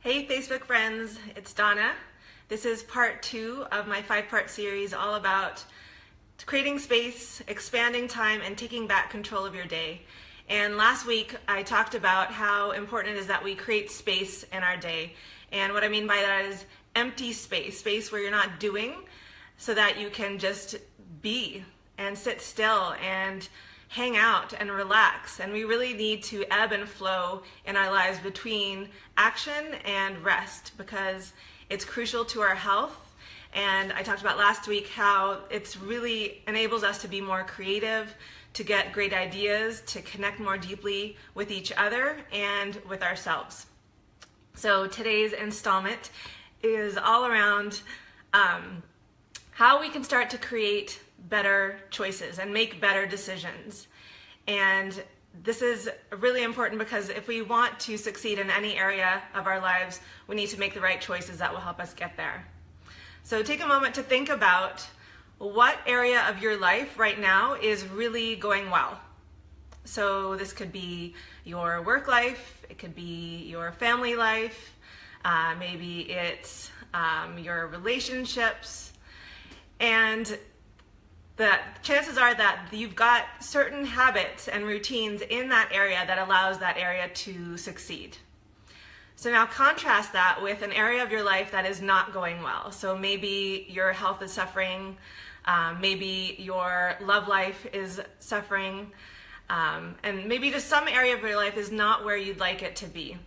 Hey Facebook friends, it's Donna. This is part 2 of my 5-part series all about creating space, expanding time, and taking back control of your day. And last week I talked about how important it is that we create space in our day. And what I mean by that is empty space, space where you're not doing, so that you can just be and sit still and hang out and relax. And we really need to ebb and flow in our lives between action and rest because it's crucial to our health. And I talked about last week how it's really enables us to be more creative, to get great ideas, to connect more deeply with each other and with ourselves. So today's installment is all around how we can start to create better choices and make better decisions. And this is really important because if we want to succeed in any area of our lives, we need to make the right choices that will help us get there. So take a moment to think about what area of your life right now is really going well. So this could be your work life, it could be your family life, maybe it's your relationships, and the chances are that you've got certain habits and routines in that area that allows that area to succeed. So now contrast that with an area of your life that is not going well. So maybe your health is suffering, maybe your love life is suffering, and maybe just some area of your life is not where you'd like it to be.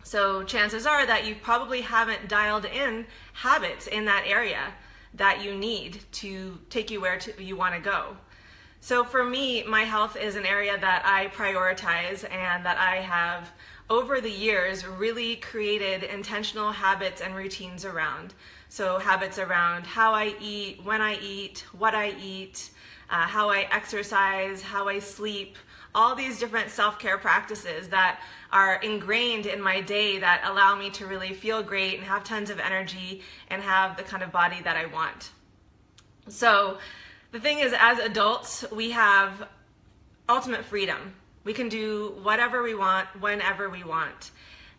So chances are that you probably haven't dialed in habits in that area that you need to take you where you want to go. So for me, my health is an area that I prioritize and that I have over the years really created intentional habits and routines around. So habits around how I eat, when I eat, what I eat, how I exercise, how I sleep, all these different self-care practices that are ingrained in my day that allow me to really feel great and have tons of energy and have the kind of body that I want. So the thing is, as adults, we have ultimate freedom. We can do whatever we want, whenever we want.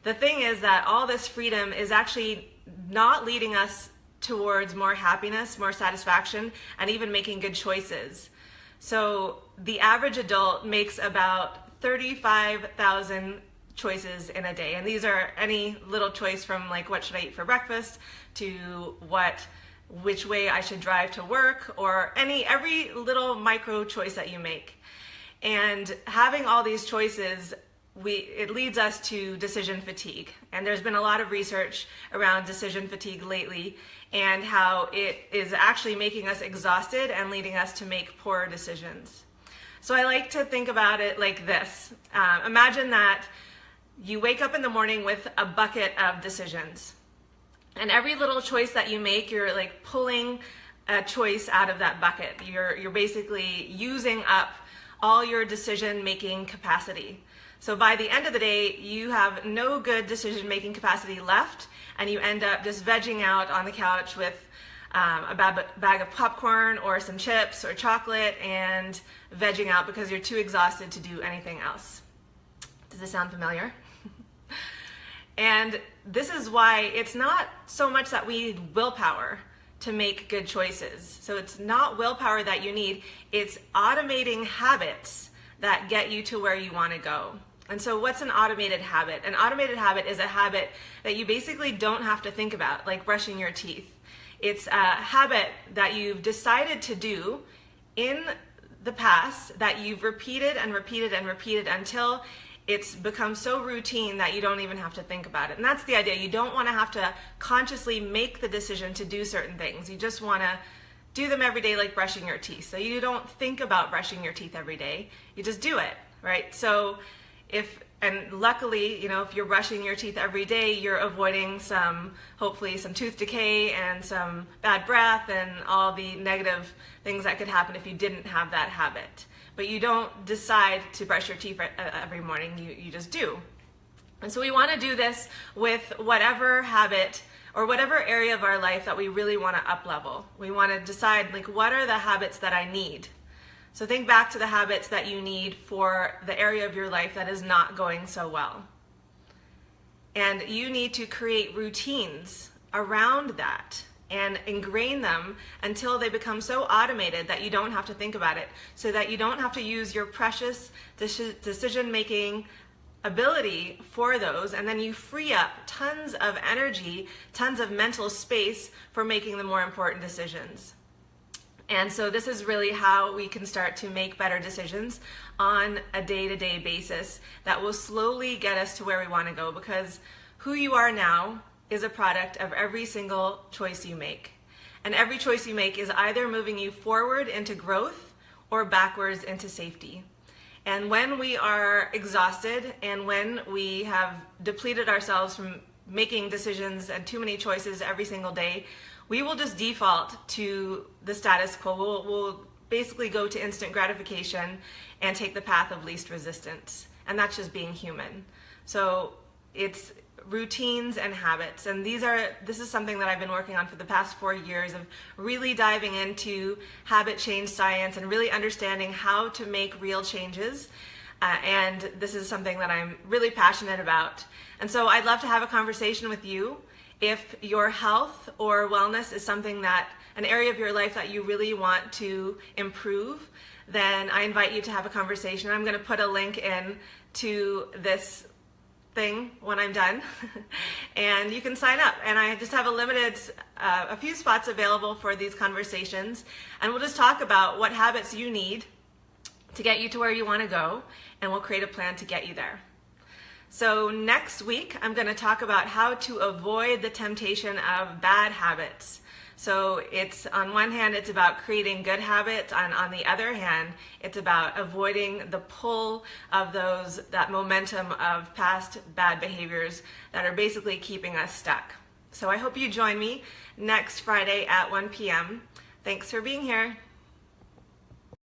The thing is that all this freedom is actually not leading us towards more happiness, more satisfaction, and even making good choices. So the average adult makes about 35,000 choices in a day. And these are any little choice from like what should I eat for breakfast to which way I should drive to work, or every little micro choice that you make. And having all these choices, it leads us to decision fatigue. And there's been a lot of research around decision fatigue lately and how it is actually making us exhausted and leading us to make poor decisions. So I like to think about it like this. Imagine that you wake up in the morning with a bucket of decisions. And every little choice that you make, you're like pulling a choice out of that bucket. You're basically using up all your decision-making capacity. So by the end of the day, you have no good decision-making capacity left, and you end up just vegging out on the couch with a bag of popcorn or some chips or chocolate and vegging out because you're too exhausted to do anything else. Does this sound familiar? And this is why it's not so much that we need willpower to make good choices. So it's not willpower that you need, it's automating habits that get you to where you want to go. And so what's an automated habit? An automated habit is a habit that you basically don't have to think about, like brushing your teeth. It's a habit that you've decided to do in the past that you've repeated and repeated and repeated until it's become so routine that you don't even have to think about it. And that's the idea. You don't want to have to consciously make the decision to do certain things. You just want to do them every day, like brushing your teeth. So you don't think about brushing your teeth every day. You just do it, right? So and luckily, if you're brushing your teeth every day, you're avoiding hopefully some tooth decay and some bad breath and all the negative things that could happen if you didn't have that habit. But you don't decide to brush your teeth every morning, you just do. And so we want to do this with whatever habit or whatever area of our life that we really want to up-level. We want to decide, like, what are the habits that I need? So think back to the habits that you need for the area of your life that is not going so well. And you need to create routines around that and ingrain them until they become so automated that you don't have to think about it, so that you don't have to use your precious decision-making ability for those, and then you free up tons of energy, tons of mental space for making the more important decisions. And so this is really how we can start to make better decisions on a day-to-day basis that will slowly get us to where we want to go, because who you are now is a product of every single choice you make. And every choice you make is either moving you forward into growth or backwards into safety. And when we are exhausted and when we have depleted ourselves from making decisions and too many choices every single day, we will just default to the status quo. We'll basically go to instant gratification and take the path of least resistance. And that's just being human. So it's routines and habits. And this is something that I've been working on for the past 4 years, of really diving into habit change science and really understanding how to make real changes. And this is something that I'm really passionate about. And so I'd love to have a conversation with you. If your health or wellness is something that, an area of your life that you really want to improve, then I invite you to have a conversation. I'm going to put a link in to this thing when I'm done and you can sign up, and I just have a few spots available for these conversations, and we'll just talk about what habits you need to get you to where you want to go, and we'll create a plan to get you there. So next week I'm going to talk about how to avoid the temptation of bad habits. So it's, on one hand, it's about creating good habits, and on the other hand, it's about avoiding the pull of that momentum of past bad behaviors that are basically keeping us stuck. So I hope you join me next Friday at 1 p.m. Thanks for being here.